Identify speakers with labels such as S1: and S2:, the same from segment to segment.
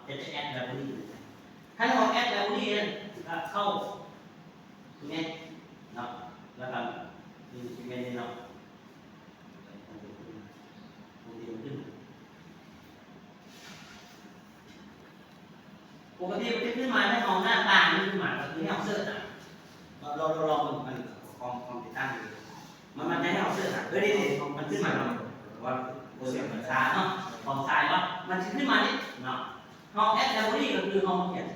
S1: จะแอดไลบรารีถ้าเราแอดไลบรารีเข้าตรงนี้เนาะแล้วก็มีเมนูเนาะปกติมันจะขึ้นมาให้เอาหน้าต่างนี่ขึ้นมาก็คือให้เอาเสื้อนะเราลองมันคอมติดตั้งอยู่มันจะให้เอาเสื้อนะนี่มันขึ้นมาเนาะว่าเสียงมันช้าเนาะของซ้ายเนาะมันจะขึ้นมานี่เนาะห้องแอดไลบรารีก็คือห้องเขียน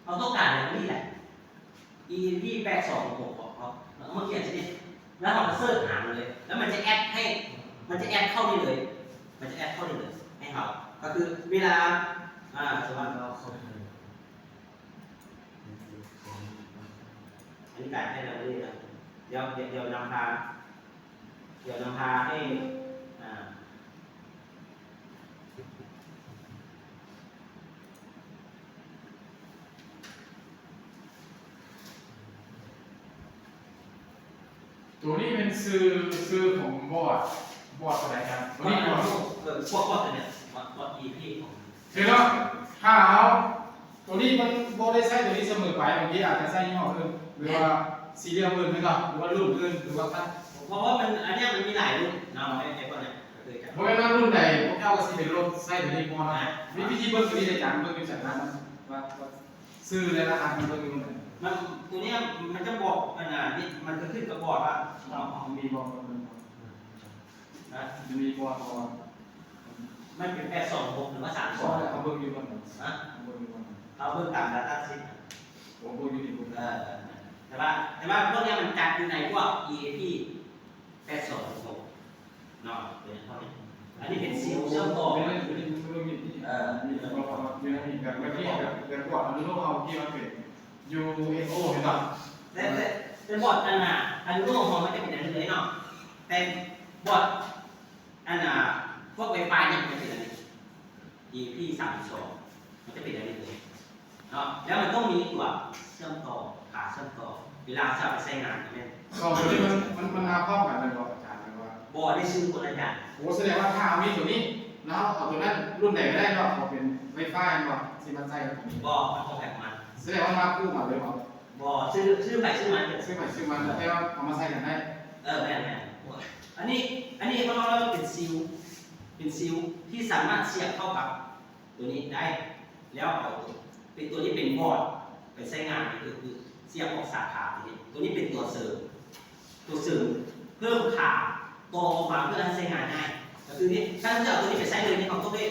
S1: เราต้องการไลบรารีแหละ EMP 826เอามาเขียนสิแล้วเราก็เสิร์ชหาเลยแล้วมันจะแอดให้มันจะแอดเข้านี่เลยมันจะแอดเข้านี่เลยให้เราก็คือเวลาสมมติเราอันนี้การให้เราเลยนะเดี๋ยวนำพาให้
S2: ตัวนี้เป็นซื้อของบอร์ดอะไรครับตัวนี้บอร์ด
S1: พวกเนี่ยบอร์ด EP ของ
S2: เสร็จแล้วถ้าเอาตัวนี้มันโบได้ใช้ตัวนี้เสมอไปบางทีอาจจะใช้ยี่ห้ออื่นหรือว่าสีเหลี่ยมอื่นไหมครับหรือว่ารุ่นอื่นหรือว่าตั้ง
S1: เพราะว่ามันอันนี้มันมีหลายรุ่นเนาะไอ้พวกเนี้ย
S2: เพราะว่ารุ่นใดพวกเจ้าก็สิเป็นรุ่นใช้ตัวนี้พอนะวิธีเบิ่งตัวนี้ในจานเบิ่งอยู่จากนั้นว่าซื้อและราคามันเบิ่งอยู่ไหน
S1: มันตัวนี้มันจะบอกนี่มันจะขึ้นกับบอร์ดว่า
S2: มีบอร์ด
S1: นะ
S2: จะมีบอร์ด
S1: มันเป็น826หรือว่า
S2: 32เขาเบิ่งอยู่บน
S1: นะ
S2: เบิ่งอยู่บน
S1: เขาเบิ่งตาม Data Sheet
S2: ผมเบิ่งอยู่ที่บน
S1: แต่ว่าพวกนี้มันจัดอยู่ในพวก EAP 826เนาะเป็นเท่านี้อันนี้เป็นซีลเชื่อมต่อ
S2: มีแบบแบบบอร์ดอันนู้นเอาที่มันเป็น UFO เห็นป่ะ
S1: แต่บอร์ดอันนู้นของมันจะเป็นอย่างนี้เลยเนาะแต่บอร์ดพวก Wi-Fi เนี่ยมันจะเป็นอะไร EP 32มันจะเป็นอะไรเลยเนาะแล้วมันต้องมีตัวเชื่อมต่อขาเชื่อมต่อเวลาจะไปใช้งานใช่ไหม
S2: ก็ตัวนี้มันมาพร้อมกันเลยบอกอาจารย์เลยว่า
S1: บอร์ดได้ชื่อคนละอย่าง
S2: โอ้แสดงว่าถ้ามีตัวนี้แล้วเอาตัวนั้นรุ่นไหนก็ได้ก็เอาเป็น Wi-Fi ก่อนที่มันใช้กับตัวนี้
S1: บอร์ดมันต้องแบบมัน
S2: แสดงว่ามาคู่มาเลยบอก
S1: บอร์ดชื่อใครชื่อมัน
S2: ชื่อมันแต่ว่าเอามาใช้กันได้
S1: แม่อันนี้เขาเรียกว่าเป็นซิลที่สามารถเสียบเข้ากับตัวนี้ได้แล้วเอาเป็นตัวนี้เป็นบอร์ดไปใช้งานคือเสียบออกสาขาตัวนี้เป็นตัวเสริมเพิ่มขาต่อออกมาเพื่อให้ใช้งานง่ายก็คือนี่ถ้าจะเอาตัวนี้ไปใช้เลยนี่เขาต้องได้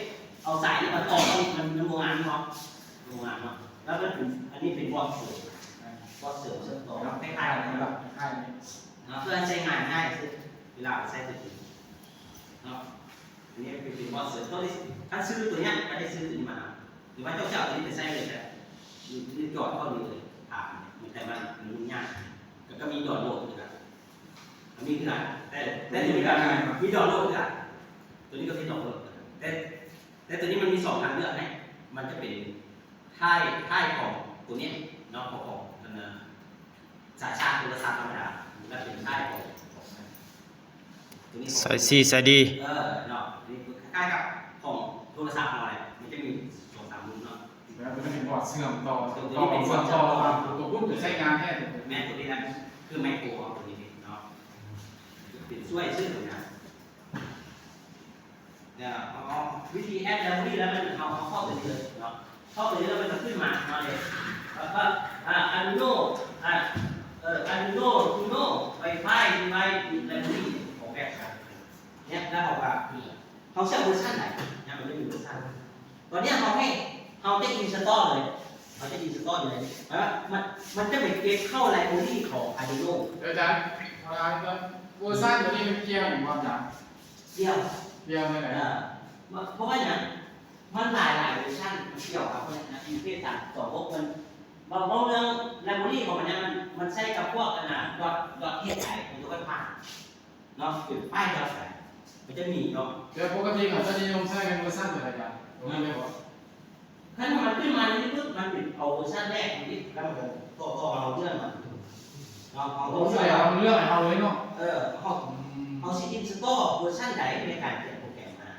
S1: เอาสายนี้มาต่อมันโรงงานเนาะแล้วมันเป็นอันนี้เป็นบอร์ดเสริมเชื่อมต่อคล้ายๆกันนะครับเพื่อให้ใช้งานง่ายขึ้นเวลาใช้ตัวนี้เนาะอันนี้เป็นบอร์ดเสริมตัวนี้ถ้าซื้อตัวนี้ก็ได้ซื้อตัวนี้มาหรือว่าเจ้าตัวนี้ไปใช้เลยแต่ยืดหยอดเข้าเลยผ่านแต่มันยากก็มีหยอดโหลดด้วยกันมีขนาดแต่ตัวนี้ก็มีหยอดโหลดด้วยกันตัวนี้ก็มีหยอดโหลดแต่ตัวนี้มันมี2 ทางเลือกให้มันจะเป็นท่ายของตัวนี้เนาะของสายชาร์จโทรศัพท์ธรรมดาและเป็นท่ายของตัวนี้
S3: สายซีสายดี
S1: เนาะนี่คล้ายกับของโทรศัพท์อะไรมันจะมี2-3 รุ่นเนาะ
S2: แล้วมันจะเป็นบอร์ดเชื่อมต่อตัวรุ่นจะใช้งานแค่
S1: แม่ตัวนี้นะคือไมโครของตัวนี้เนาะเป็นช่วยชื่อนะเนี่ยวิธีแอดไลบรารีแล้วมันเอาเข้าตัวนี้เลยเนาะเข้าตัวนี้แล้วมันจะขึ้นมาเลยว่าArduino Uno Wi-Fi device library ของแบบเนี่ยแล้วเขาเชื่อเวอร์ชันไหนเนี่ยมันจะมีเวอร์ชันตอนนี้เขาจะอินสตอลเลยอยู่เลยมันจะไปเก็บเข้าไลบรารีของ Arduino
S2: อาจารย์เวอร์ชันตัวนี้มันเกี่ยวกับอย่าง
S1: เกี่ยว
S2: ไม่ไหน
S1: เพราะว่าอย่างมันหลายเวอร์ชันเกี่ยวกับนะอีเพจ326มันบางเรื่องไลบรารีของมันเนี่ยมันใช้กับพวกดอทเทสไทเป็นตัวกันผ่านเนาะเป็นป้ายดอทไทมันจะมีเนาะ
S2: เดี๋ยวปกติเขาจะนิยมใช้เป็นเวอร์ชันอะไรกันตรงนี้ไม่บอก
S1: ถ้ามันขึ้นมานี่ปุ๊บมันเป็นเอาเวอร์ชันแรกของที่แล้วมันก็เอาเรื่องมัน
S2: เอาเรื่องเอาเลยเนาะ
S1: เอาซิอินสตอลเวอร์ชันไหนในการเขียนโปรแกรมมา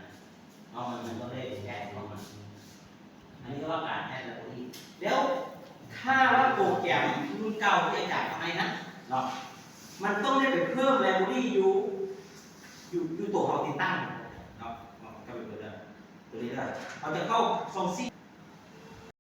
S1: มันก็ได้แก้ของมันอัน รียกว่าการแอดไลบรารีแล้วถ้าว่าโปรแกรมรุ่นเก่าที่อาจารย์ทำให้นะเนาะมันต้องได้ไปเพิ่มไลบรารีอยู่ตัวเขาติดตั้งเนาะก็เป็นตัวนี้ได้เราจะเข้าฟองซี่